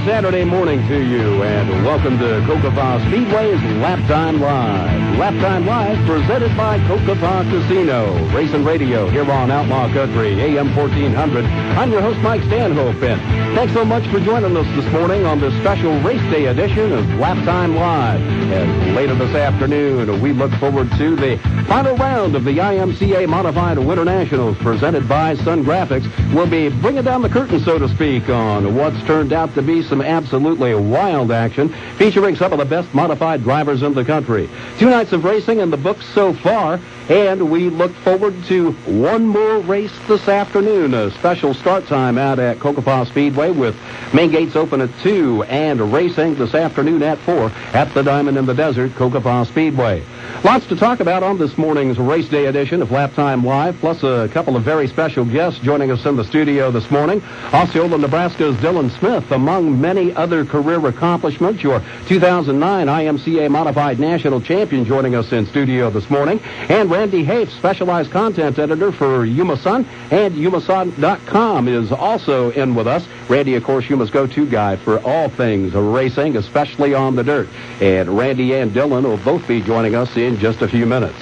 Saturday morning to you, and welcome to Cocopah Speedway's Laptime Live. Laptime Live presented by Cocopah Casino, Racing Radio here on Outlaw Country AM 1400. I'm your host, Mike Stanhope, and thanks so much for joining us this morning on this special race day edition of Laptime Live. And later this afternoon, we look forward to the final round of the IMCA Modified Winter Nationals presented by Sun Graphics. We'll be bringing down the curtain, so to speak, on what's turned out to be some absolutely wild action, featuring some of the best modified drivers in the country. 2 nights of racing in the books so far, and we look forward to one more race this afternoon. A special start time out at Cocopah Speedway with main gates open at 2 and racing this afternoon at 4 at the Diamond in the Desert, Cocopah Speedway. Lots to talk about on this morning's race day edition of Laptime Live, plus a couple of very special guests joining us in the studio this morning. Osceola, Nebraska's Dylan Smith, among many other career accomplishments, your 2009 IMCA Modified National Champion, joining us in studio this morning. And Randy Hoeft, specialized content editor for Yuma Sun and YumaSun.com, is also in with us. Randy, of course, Yuma's go-to guy for all things racing, especially on the dirt. And Randy and Dylan will both be joining us in just a few minutes.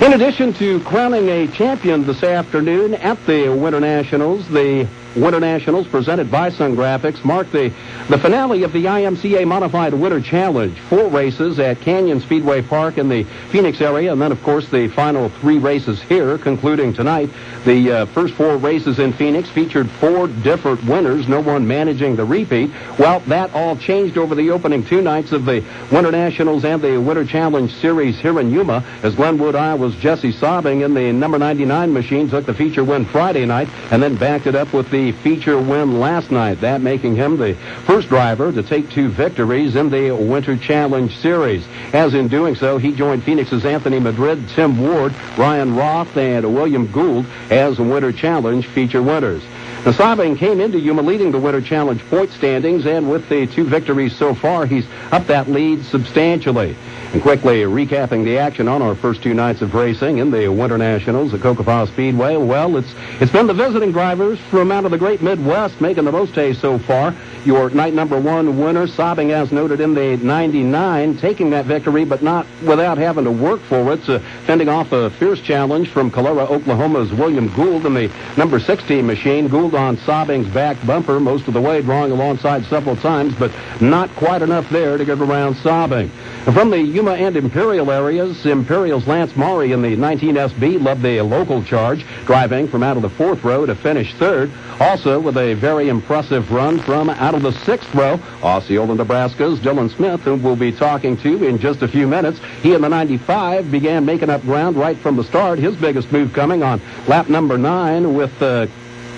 In addition to crowning a champion this afternoon at the Winter Nationals, the Winter Nationals presented by Sun Graphics mark the finale of the IMCA Modified Winter Challenge. 4 races at Canyon Speedway Park in the Phoenix area, and then, of course, the final 3 races here, concluding tonight. The first 4 races in Phoenix featured 4 different winners, no one managing the repeat. Well, that all changed over the opening 2 nights of the Winter Nationals and the Winter Challenge Series here in Yuma, as Glenwood, Iowa's Jesse Sobbing in the number 99 machine took the feature win Friday night and then backed it up with the feature win last night, that making him the first driver to take 2 victories in the Winter Challenge Series. As in doing so, he joined Phoenix's Anthony Madrid, Tim Ward, Ryan Roth, and William Gould as Winter Challenge feature winners. Now, Sobbing came into Yuma leading the Winter Challenge point standings, and with the 2 victories so far, he's up that lead substantially. And quickly recapping the action on our first 2 nights of racing in the Winter Nationals at Cocopah Speedway, well, it's been the visiting drivers from out of the great Midwest making the most hay so far. Your night number 1 winner, Sobbing, as noted in the 99, taking that victory, but not without having to work for it, fending off a fierce challenge from Calera, Oklahoma's William Gould in the number 16 machine. Gould on Sobbing's back bumper most of the way, drawing alongside several times, but not quite enough there to get around Sobbing. From the Yuma and Imperial areas, Imperial's Lance Maury in the 19 SB led the local charge, driving from out of the 4th row to finish 3rd. Also, with a very impressive run from out of the 6th row, Osceola, Nebraska's Dylan Smith, whom we'll be talking to in just a few minutes. He in the 95 began making up ground right from the start. His biggest move coming on lap number 9 with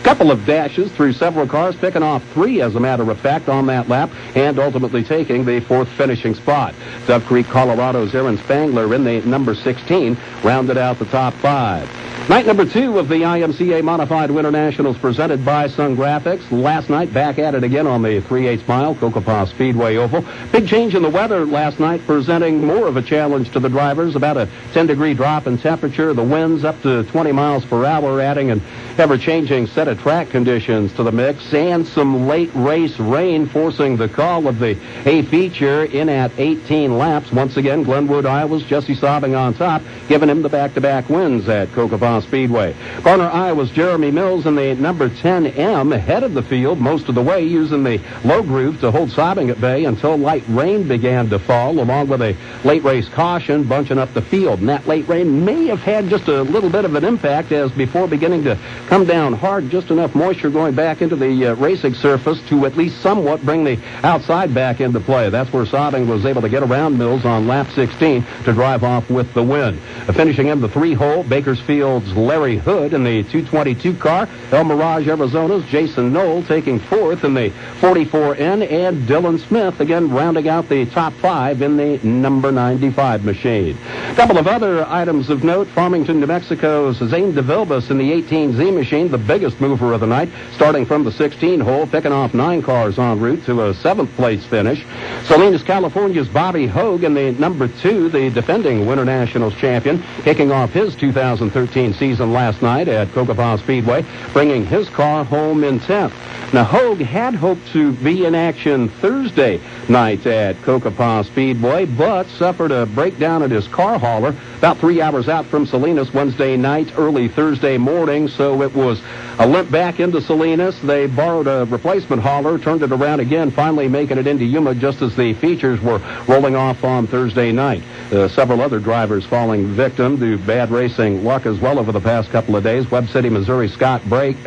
couple of dashes through several cars, picking off 3, as a matter of fact, on that lap, and ultimately taking the 4th finishing spot. Dove Creek, Colorado's Aaron Spangler in the number 16 rounded out the top 5. Night number 2 of the IMCA Modified Winter Nationals presented by Sun Graphics. Last night, back at it again on the 3/8 mile Cocopah Speedway Oval. Big change in the weather last night, presenting more of a challenge to the drivers. About a 10-degree drop in temperature. The winds up to 20 miles per hour, adding an ever-changing set of track conditions to the mix, and some late race rain forcing the call of the A feature in at 18 laps. Once again, Glenwood, Iowa's Jesse Sobbing on top, giving him the back-to-back wins at Cocopah Speedway. Garner, Iowa's Jeremy Mills in the number 10M headed the field most of the way, using the low groove to hold Sobbing at bay until light rain began to fall, along with a late race caution bunching up the field. And that late rain may have had just a little bit of an impact, as before beginning to come down hard, just enough moisture going back into the racing surface to at least somewhat bring the outside back into play. That's where Sobbing was able to get around Mills on lap 16 to drive off with the win. Finishing in the 3-hole, Bakersfield's Larry Hood in the 222 car. El Mirage, Arizona's Jason Knoll taking 4th in the 44N, and Dylan Smith again rounding out the top 5 in the number 95 machine. A couple of other items of note. Farmington, New Mexico's Zane DeVilbus in the 18Z machine, the biggest mover of the night, starting from the 16 hole, picking off 9 cars en route to a 7th place finish. Salinas, California's Bobby Hogue in the number 2, the defending Winter Nationals champion, kicking off his 2013 season last night at Cocopah Speedway, bringing his car home in 10th. Now, Hogue had hoped to be in action Thursday night at Cocopah Speedway, but suffered a breakdown at his car hauler about 3 hours out from Salinas Wednesday night, early Thursday morning, so it was a limp back into Salinas. They borrowed a replacement hauler, turned it around again, finally making it into Yuma just as the features were rolling off on Thursday night. Several other drivers falling victim to bad racing luck as well over the past couple of days. Webb City, Missouri, Scott Drake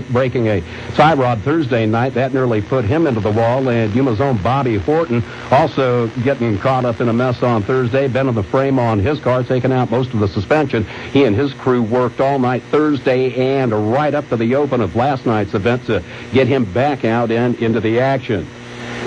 breaking a tie rod Thursday night. That nearly put him into the wall. And Yuma's own Bobby Horton also getting caught up in a mess on Thursday. Bent of the frame on his car, taking out most of the suspension. He and his crew worked all night Thursday and right up to the open of last night's event to get him back out and into the action.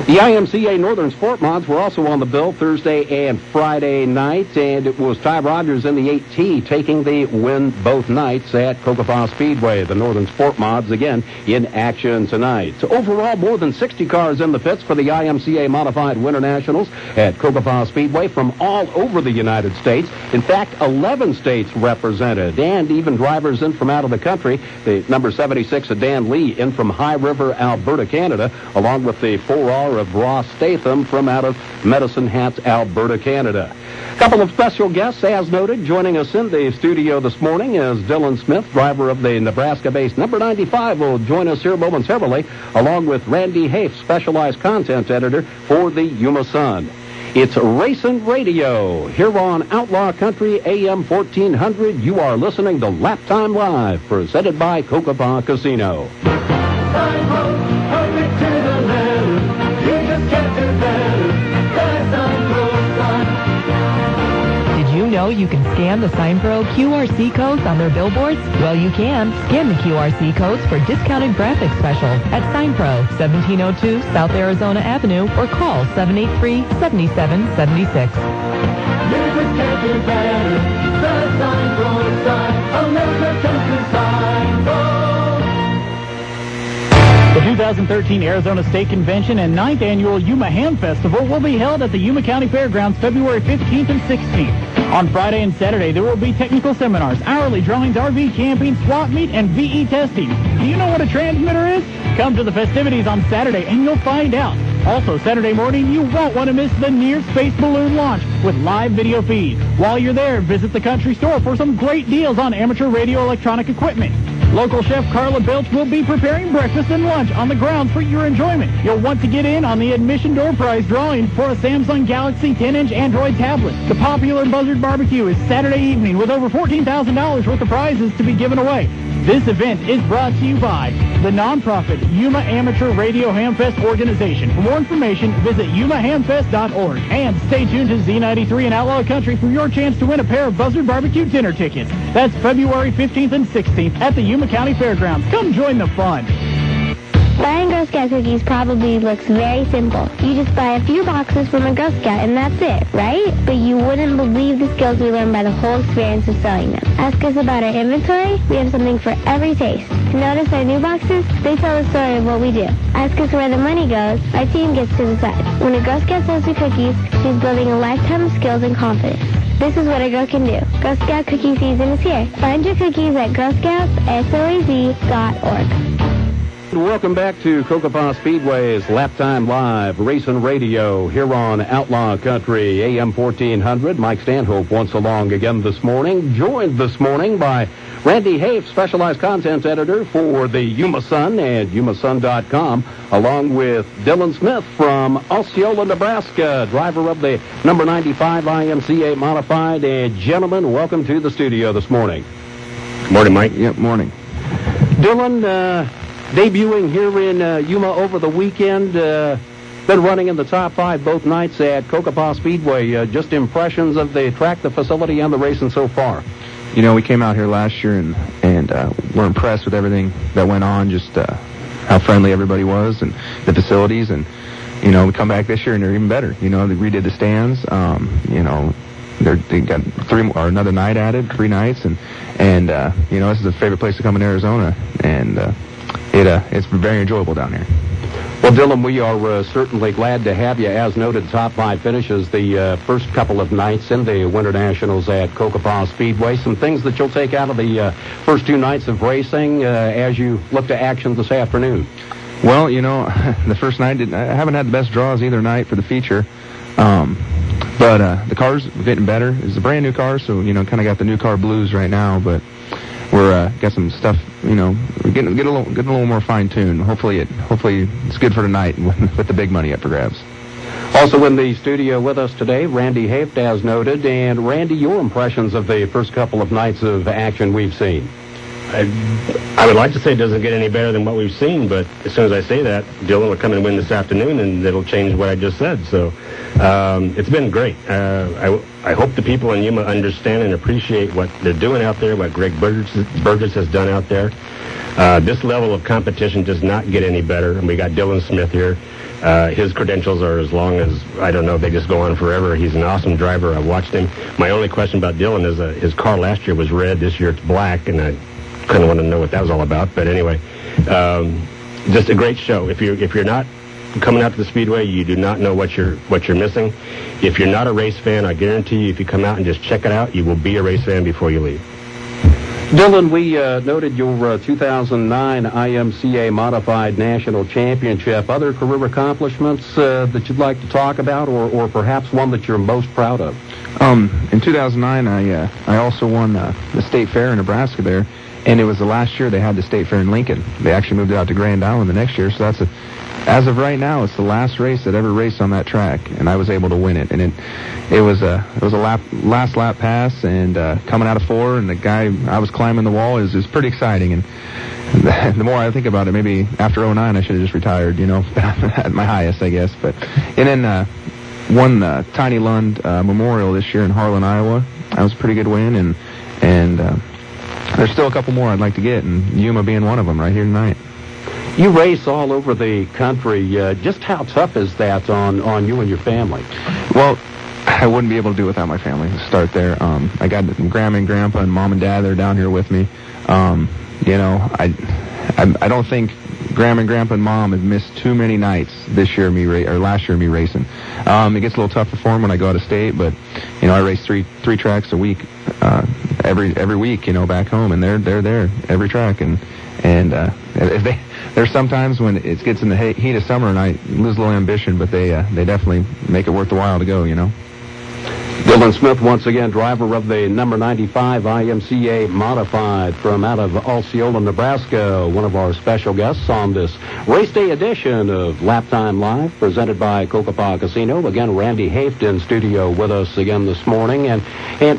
The IMCA Northern Sport Mods were also on the bill Thursday and Friday night, and it was Ty Rogers in the 8T taking the win both nights at Cocopah Speedway. The Northern Sport Mods again in action tonight. So overall, more than 60 cars in the pits for the IMCA Modified Winter Nationals at Cocopah Speedway from all over the United States. In fact, 11 states represented, and even drivers in from out of the country. The number 76 of Dan Lee in from High River, Alberta, Canada, along with the 4R of Ross Statham from out of Medicine Hat, Alberta, Canada. A couple of special guests, as noted, joining us in the studio this morning is Dylan Smith, driver of the Nebraska-based number 95, will join us here momentarily, along with Randy Hoeft, specialized content editor for the Yuma Sun. It's Racing Radio here on Outlaw Country AM 1400. You are listening to Laptime Live, presented by Cocopah Casino. Did you know you can scan the SignPro QRC codes on their billboards? Well, you can. Scan the QRC codes for discounted graphic special at SignPro, 1702 South Arizona Avenue, or call 783-7776. You just can't do better. The SignPro sign. America comes to SignPro. The 2013 Arizona State Convention and 9th Annual Yuma Ham Festival will be held at the Yuma County Fairgrounds February 15th and 16th. On Friday and Saturday, there will be technical seminars, hourly drawings, RV camping, swap meet, and VE testing. Do you know what a transmitter is? Come to the festivities on Saturday and you'll find out. Also, Saturday morning, you won't want to miss the Near Space Balloon launch with live video feed. While you're there, visit the country store for some great deals on amateur radio electronic equipment. Local chef Carla Belch will be preparing breakfast and lunch on the grounds for your enjoyment. You'll want to get in on the admission door prize drawing for a Samsung Galaxy 10-inch Android tablet. The popular Buzzard Barbecue is Saturday evening with over $14,000 worth of prizes to be given away. This event is brought to you by the nonprofit Yuma Amateur Radio Hamfest organization. For more information, visit yumahamfest.org. And stay tuned to Z93 and Outlaw Country for your chance to win a pair of Buzzard Barbecue dinner tickets. That's February 15th and 16th at the Yuma County Fairgrounds. Come join the fun. Buying Girl Scout cookies probably looks very simple. You just buy a few boxes from a Girl Scout and that's it, right? But you wouldn't believe the skills we learned by the whole experience of selling them. Ask us about our inventory. We have something for every taste. Notice our new boxes? They tell the story of what we do. Ask us where the money goes. Our team gets to decide. When a Girl Scout sells her cookies, she's building a lifetime of skills and confidence. This is what a girl can do. Girl Scout cookie season is here. Find your cookies at girlscoutssoaz.org. Welcome back to Cocopah Speedway's Laptime Live Racing Radio here on Outlaw Country AM 1400. Mike Stanhope once along again this morning, joined this morning by Randy Hoeft, specialized content editor for the Yuma Sun and yumasun.com, along with Dylan Smith from Osceola, Nebraska, driver of the number 95 IMCA Modified. And gentlemen, welcome to the studio this morning. Morning, Mike. Yep, morning. Dylan, debuting here in Yuma over the weekend, been running in the top 5 both nights at Cocopah Speedway. Just impressions of the track, the facility, and the racing so far. You know, we came out here last year and we're impressed with everything that went on, just how friendly everybody was and the facilities. And, you know, we come back this year and they're even better. You know, they redid the stands. You know, they got another night added, 3 nights. And you know, this is a favorite place to come in Arizona. And it's very enjoyable down here. Well, Dylan, we are certainly glad to have you. As noted, top 5 finishes the first couple of nights in the Winter Nationals at Cocopah Speedway. Some things that you'll take out of the first 2 nights of racing as you look to action this afternoon. Well, you know, the first night, I haven't had the best draws either night for the feature. But the car's getting better. It's a brand new car, so, you know, kind of got the new car blues right now, but we're got some stuff, you know, we're getting a little more fine-tuned. Hopefully it's good for tonight with the big money up for grabs. Also in the studio with us today, Randy Hoeft, as noted. And Randy, your impressions of the first couple of nights of action we've seen? I would like to say it doesn't get any better than what we've seen, but as soon as I say that, Dylan will come and win this afternoon, and it'll change what I just said. So it's been great. I hope the people in Yuma understand and appreciate what they're doing out there, what Greg Burgess has done out there. This level of competition does not get any better, and we got Dylan Smith here. His credentials are as long as, I don't know, they just go on forever. He's an awesome driver. I've watched him. My only question about Dylan is his car last year was red. This year it's black, and I kind of want to know what that was all about. But anyway, just a great show. If you're not coming out to the Speedway, you do not know what you're missing. If you're not a race fan, I guarantee you, if you come out and just check it out, you will be a race fan before you leave. Dylan, we noted your 2009 IMCA Modified National Championship. Other career accomplishments that you'd like to talk about, or perhaps one that you're most proud of? In 2009, I also won the state fair in Nebraska there, and it was the last year they had the state fair in Lincoln. They actually moved it out to Grand Island the next year, so that's as of right now, it's the last race that ever raced on that track, and I was able to win it. And it was a last lap pass, and coming out of 4, and the guy, I was climbing the wall, is pretty exciting. And the more I think about it, maybe after 2009 I should have just retired, you know, at my highest, I guess. And then won the Tiny Lund Memorial this year in Harlan, Iowa. That was a pretty good win, and there's still a couple more I'd like to get, and Yuma being one of them right here tonight. You race all over the country. Just how tough is that on you and your family? Well, I wouldn't be able to do it without my family. To start there, I got Grandma and Grandpa and Mom and Dad. They're down here with me. You know, I don't think Grandma and Grandpa and Mom have missed too many nights this year or last year me racing. It gets a little tougher for them when I go out of state, but you know, I race three tracks a week, every week, you know, back home, and they're there every track, and there's sometimes when it gets in the heat of summer and I lose a little ambition, but they definitely make it worth the while to go, you know. Dylan Smith, once again, driver of the number 95 IMCA Modified from out of Osceola, Nebraska, one of our special guests on this race day edition of Laptime Live, presented by Cocopah Casino. Again, Randy Hoeft in studio with us again this morning. And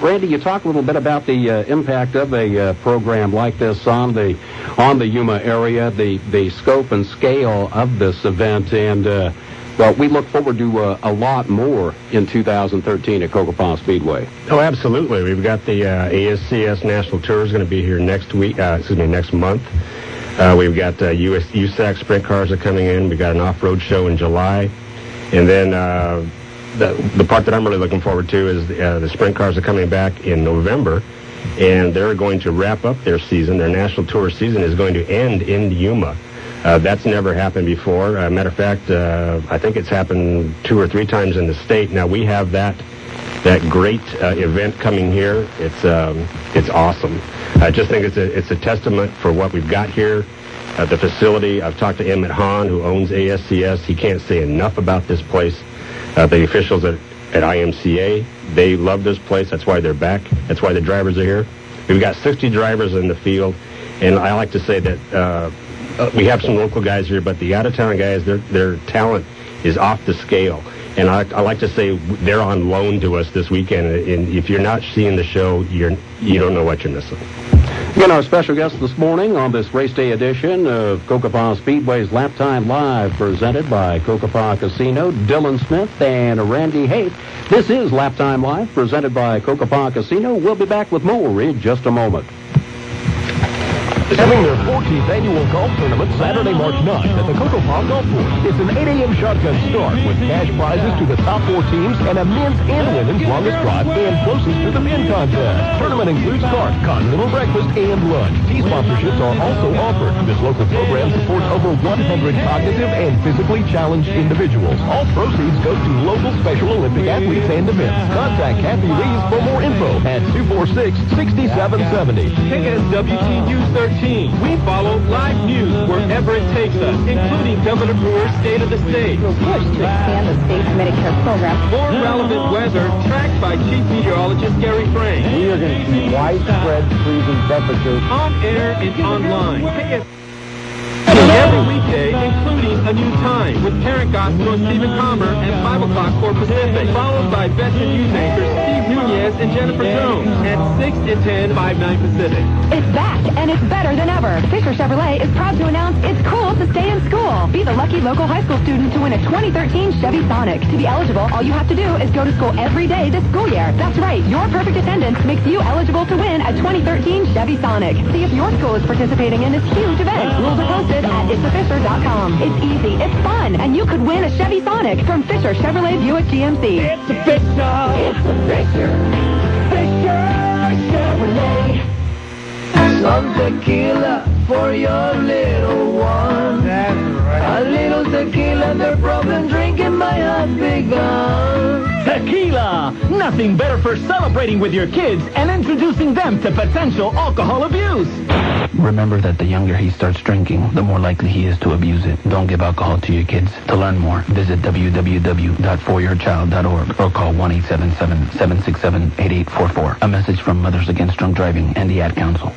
Randy, you talk a little bit about the impact of a program like this on the Yuma area, the scope and scale of this event, and well, we look forward to a lot more in 2013 at Cocopah Speedway. Oh, absolutely. We've got the ASCS National Tour is going to be here next month. We've got USAC sprint cars are coming in. We've got an off-road show in July. And then the part that I'm really looking forward to is the sprint cars are coming back in November. And they're going to wrap up their season. Their National Tour season is going to end in Yuma. That's never happened before. Matter of fact, I think it's happened 2 or 3 times in the state. Now we have that great event coming here. It's awesome. I just think it's a testament for what we've got here. The facility. I've talked to Emmett Hahn, who owns ASCS. He can't say enough about this place. The officials at IMCA, they love this place. That's why they're back. That's why the drivers are here. We've got 60 drivers in the field, and I like to say that. We have some local guys here, but the out-of-town guys, their talent is off the scale. And I like to say they're on loan to us this weekend. And if you're not seeing the show, you don't know what you're missing. Again, our special guest this morning on this race day edition of Cocopah Speedway's Laptime Live, presented by Cocopah Casino, Dylan Smith and Randy Hoeft. This is Laptime Live, presented by Cocopah Casino. We'll be back with more in just a moment. Having their 14th annual golf tournament Saturday, March 9th at the Cocopah Golf Course. It's an 8 a.m. shotgun start with cash prizes to the top 4 teams and a men's and women's longest drive and closest to the pin contest. Tournament includes cart, continental breakfast, and lunch. Tea sponsorships are also offered. This local program supports over 100 cognitive and physically challenged individuals. All proceeds go to local Special Olympic athletes and events. Contact Kathy Reeves for more info at 246-6770. KS WTU 13. We follow live news wherever it takes us, including Governor Brewer's State of the State. We'll push to expand the state's Medicare program. More relevant weather tracked by Chief Meteorologist Gary Frank. We are going to see widespread freezing temperatures. On air and online. Every weekday, including a new time, with Parent Gospel Stephen Comer at 5 o'clock for Pacific, followed by Best in News anchors Steve Nunez and Jennifer Jones at 6 and 10, 5-9 Pacific. It's back, and it's better than ever. Fisher Chevrolet is proud to announce it's cool to stay in school. Be the lucky local high school student to win a 2013 Chevy Sonic. To be eligible, all you have to do is go to school every day this school year. That's right, your perfect attendance makes you eligible to win a 2013 Chevy Sonic. See if your school is participating in this huge event. Rules are posted at itsafisher.com. It's easy, it's fun, and you could win a Chevy Sonic from Fisher Chevrolet Buick GMC. It's a Fisher! It's a Fisher! Fisher Chevrolet! Some tequila for your little one. That's right. A little tequila, their problem drinking my has begun. Tequila! Nothing better for celebrating with your kids and introducing them to potential alcohol abuse. Remember that the younger he starts drinking, the more likely he is to abuse it. Don't give alcohol to your kids. To learn more, visit www.foryourchild.org or call 1-877-767-8844. A message from Mothers Against Drunk Driving and the Ad Council.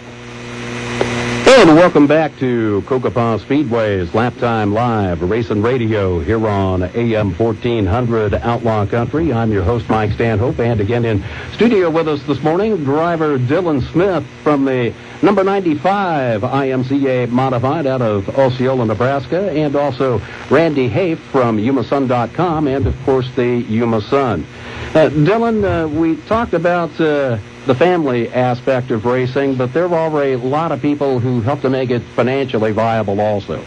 And welcome back to Cocopah Speedway's Laptime Live Racing Radio here on AM 1400 Outlaw Country. I'm your host, Mike Stanhope, and again in studio with us this morning, driver Dylan Smith from the number 95 IMCA Modified out of Osceola, Nebraska, and also Randy Hoeft from YumaSun.com, and of course the Yuma Sun. Dylan, we talked about the family aspect of racing, but there are a lot of people who help to make it financially viable also.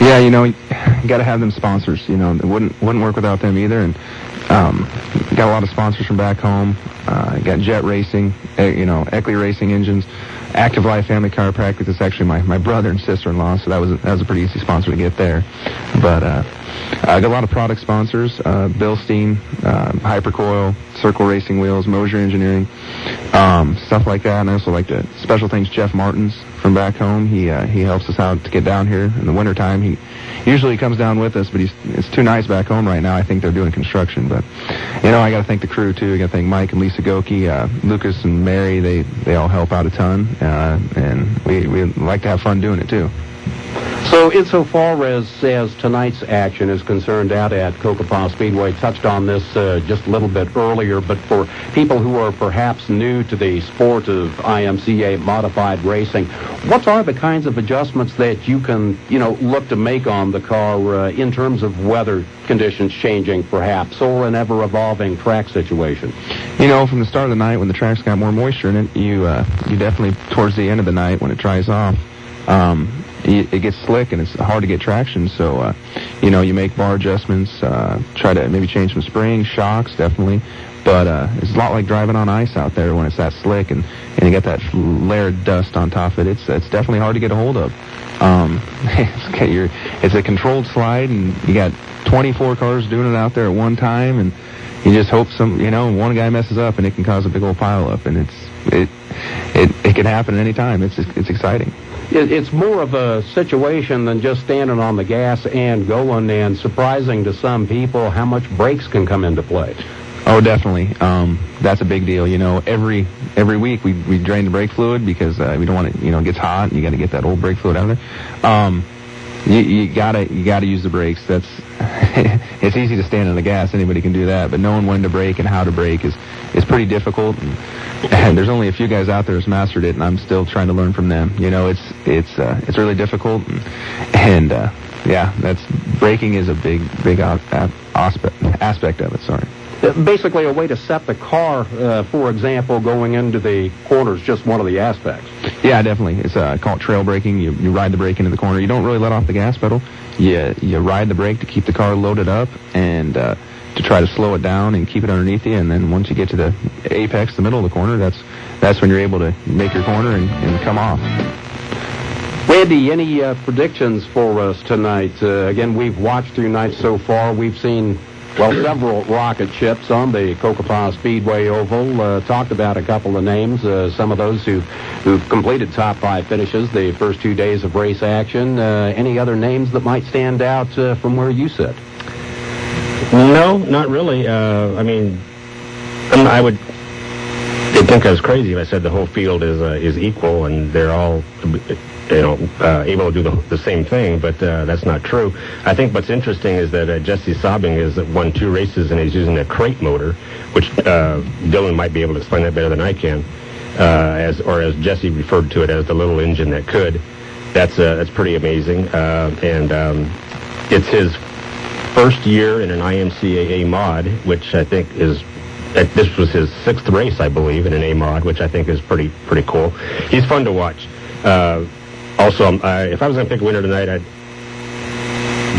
Yeah, you know, you got to have them sponsors. You know, it wouldn't work without them either. And got a lot of sponsors from back home. Got Jet Racing, Eckley Racing Engines, Active Life Family Chiropractic. That's actually my brother and sister-in-law, so that was a pretty easy sponsor to get there. But I got a lot of product sponsors: Bilstein, Hypercoil, Circle Racing Wheels, Mosier Engineering, stuff like that. And I also like to special thanks Jeff Martins from back home. He helps us out to get down here in the wintertime. He usually comes down with us, but it's too nice back home right now. I think they're doing construction, but I got to thank the crew too. I got to thank Mike and Lisa Goki, Lucas and Mary. They all help out a ton, and we like to have fun doing it too. So insofar as tonight's action is concerned out at Cocopah Speedway, touched on this just a little bit earlier, but for people who are perhaps new to the sport of IMCA modified racing, what are the kinds of adjustments that you can, look to make on the car in terms of weather conditions changing perhaps, or an ever-evolving track situation? From the start of the night when the track's got more moisture in it, you definitely, towards the end of the night when it dries off, it gets slick and it's hard to get traction. So, you make bar adjustments, try to maybe change some springs, shocks, definitely. But it's a lot like driving on ice out there when it's that slick and you get that layer of dust on top of it. It's definitely hard to get a hold of. It's a controlled slide, and you got 24 cars doing it out there at one time, and you just hope one guy messes up and it can cause a big old pile up, and it can happen at any time. It's exciting. It's more of a situation than just standing on the gas and going, and surprising to some people how much brakes can come into play. Oh, definitely. That's a big deal. Every week we drain the brake fluid because we don't want it, it gets hot and you got to get that old brake fluid out of there. You gotta use the brakes. That's it's easy to stand on the gas. Anybody can do that, but knowing when to brake and how to brake is pretty difficult. And there's only a few guys out there who's mastered it, and I'm still trying to learn from them. It's really difficult, and that's braking is a big aspect of it. Sorry. Basically, a way to set the car, for example, going into the corners, just one of the aspects. Yeah, definitely. It's called trail braking. You ride the brake into the corner. You don't really let off the gas pedal. You ride the brake to keep the car loaded up and to try to slow it down and keep it underneath you. And then once you get to the apex, the middle of the corner, that's when you're able to make your corner and come off. Randy, any predictions for us tonight? Again, we've watched through nights so far. We've seen, several rocket ships on the Cocopah Speedway Oval. Talked about a couple of names, some of those who've completed top 5 finishes the first 2 days of race action. Any other names that might stand out from where you sit? No, not really. They'd think I was crazy if I said the whole field is equal and they're all, able to do the same thing, but that's not true. I think what's interesting is that Jesse Sobbing has won 2 races and he's using a crate motor, which Dylan might be able to explain that better than I can, as Jesse referred to it as the little engine that could. That's pretty amazing, and it's his first year in an IMCAA mod, which I think is. This was his 6th race, I believe, in an A mod, which I think is pretty cool. He's fun to watch. Also, if I was going to pick a winner tonight,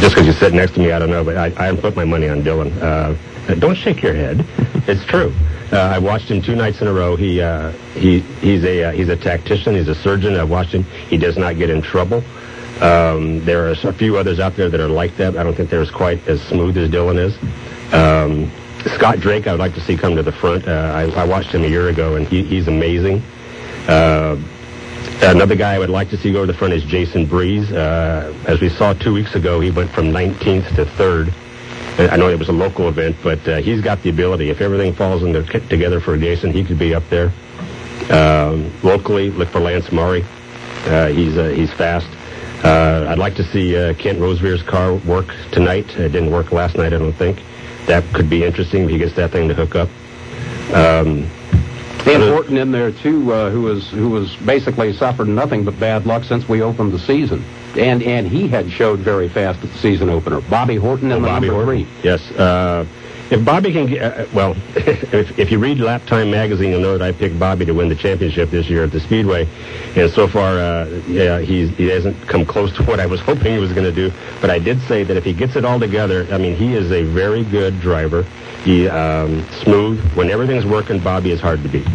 just because you sit next to me, I don't know, but I'd put my money on Dylan. Don't shake your head. It's true. I watched him 2 nights in a row. He's a tactician. He's a surgeon. I watched him. He does not get in trouble. There are a few others out there that are like that. I don't think they're quite as smooth as Dylan is. Scott Drake, I would like to see come to the front. I watched him a year ago, and he's amazing. Another guy I would like to see go to the front is Jason Breeze. As we saw 2 weeks ago, he went from 19th to 3rd. I know it was a local event, but he's got the ability. If everything falls together for Jason, he could be up there. Locally, look for Lance Murray. He's fast. I'd like to see Kent Rosevere's car work tonight. It didn't work last night, I don't think. That could be interesting if he gets that thing to hook up. And Horton in there too, who was basically suffered nothing but bad luck since we opened the season, and he had showed very fast at the season opener. Bobby Horton in the number 3. Yes. If Bobby can get, if you read Laptime magazine, you'll know that I picked Bobby to win the championship this year at the Speedway, and so far, he hasn't come close to what I was hoping he was going to do. But I did say that if he gets it all together, he is a very good driver. He smooth. When everything's working, Bobby is hard to beat.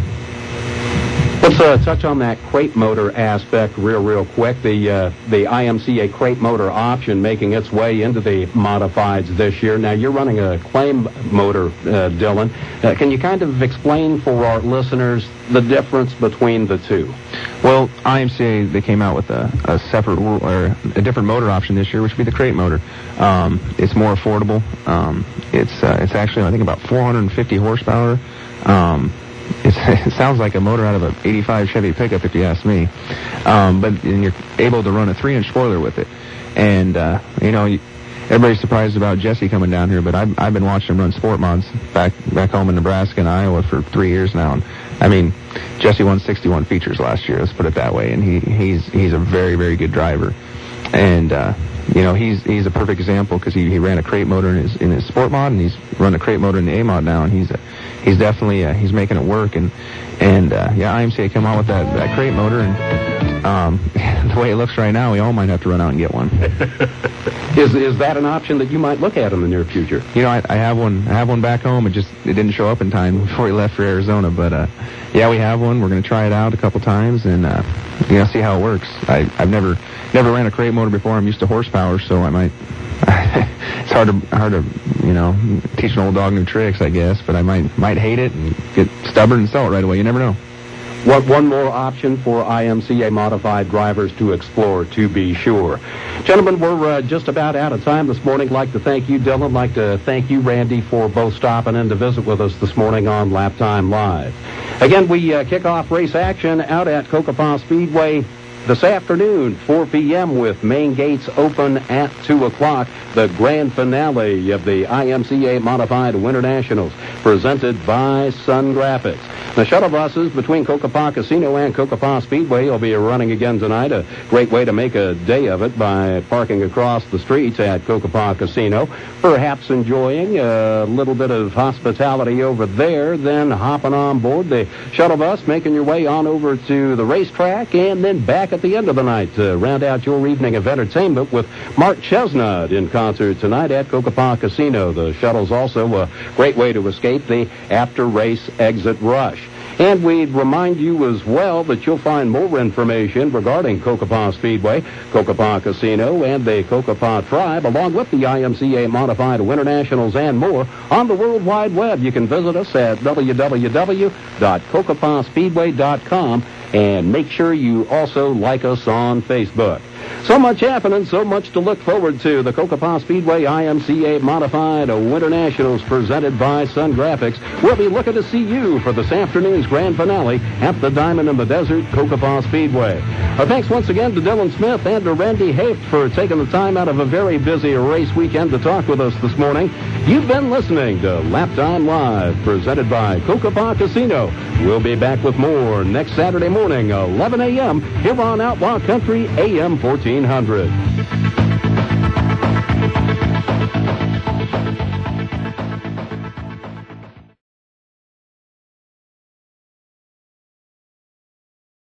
Let's touch on that crate motor aspect real quick. The IMCA crate motor option making its way into the modifieds this year. Now, you're running a claim motor, Dylan. Can you kind of explain for our listeners the difference between the two? Well, IMCA, they came out with a separate or a different motor option this year, which would be the crate motor. It's more affordable. It's actually, I think, about 450 horsepower. It sounds like a motor out of an 85 Chevy pickup, if you ask me. But you're able to run a 3-inch spoiler with it. And, everybody's surprised about Jesse coming down here, but I've been watching him run sport mods back home in Nebraska and Iowa for 3 years now. And, Jesse won 61 features last year, let's put it that way. And he's a very, very good driver. And, he's a perfect example because he ran a crate motor in his sport mod, and he's run a crate motor in the A mod now, and he's definitely he's making it work. And IMCA come out with that crate motor, and the way it looks right now, we all might have to run out and get one. Is that an option that you might look at in the near future? I have one. I have one back home. It didn't show up in time before we left for Arizona, but we have one. We're going to try it out a couple times and see how it works. I've never ran a crate motor before. I'm used to horsepower, so I might. It's hard to teach an old dog new tricks, I guess. But I might hate it and get stubborn and sell it right away. You never know. One more option for IMCA modified drivers to explore, to be sure. Gentlemen, we're just about out of time this morning. I'd like to thank you, Dylan. I'd like to thank you, Randy, for both stopping in to visit with us this morning on Laptime Live. Again, we kick off race action out at Cocopah Speedway this afternoon, 4 p.m. with main gates open at 2 o'clock. The grand finale of the IMCA Modified Winter Nationals presented by Sun Graphics. The shuttle buses between Cocopah Casino and Cocopah Speedway will be running again tonight. A great way to make a day of it by parking across the streets at Cocopah Casino, perhaps enjoying a little bit of hospitality over there, then hopping on board the shuttle bus, making your way on over to the racetrack, and then back at the end of the night to round out your evening of entertainment with Mark Chestnut in concert tonight at Cocopah Casino. The shuttle's also a great way to escape the after-race exit rush. And we'd remind you as well that you'll find more information regarding Cocopah Speedway, Cocopah Casino, and the Cocopah Tribe, along with the IMCA Modified Winter Nationals and more, on the World Wide Web. You can visit us at www.cocopahspeedway.com, and make sure you also like us on Facebook. So much happening, so much to look forward to. The Cocopah Speedway IMCA Modified Winter Nationals presented by Sun Graphics. We'll be looking to see you for this afternoon's grand finale at the Diamond in the Desert Cocopah Speedway. Our thanks once again to Dylan Smith and to Randy Hoeft for taking the time out of a very busy race weekend to talk with us this morning. You've been listening to Laptime Live, presented by Cocopah Casino. We'll be back with more next Saturday morning, 11 a.m., here on Outlaw Country AM 1400.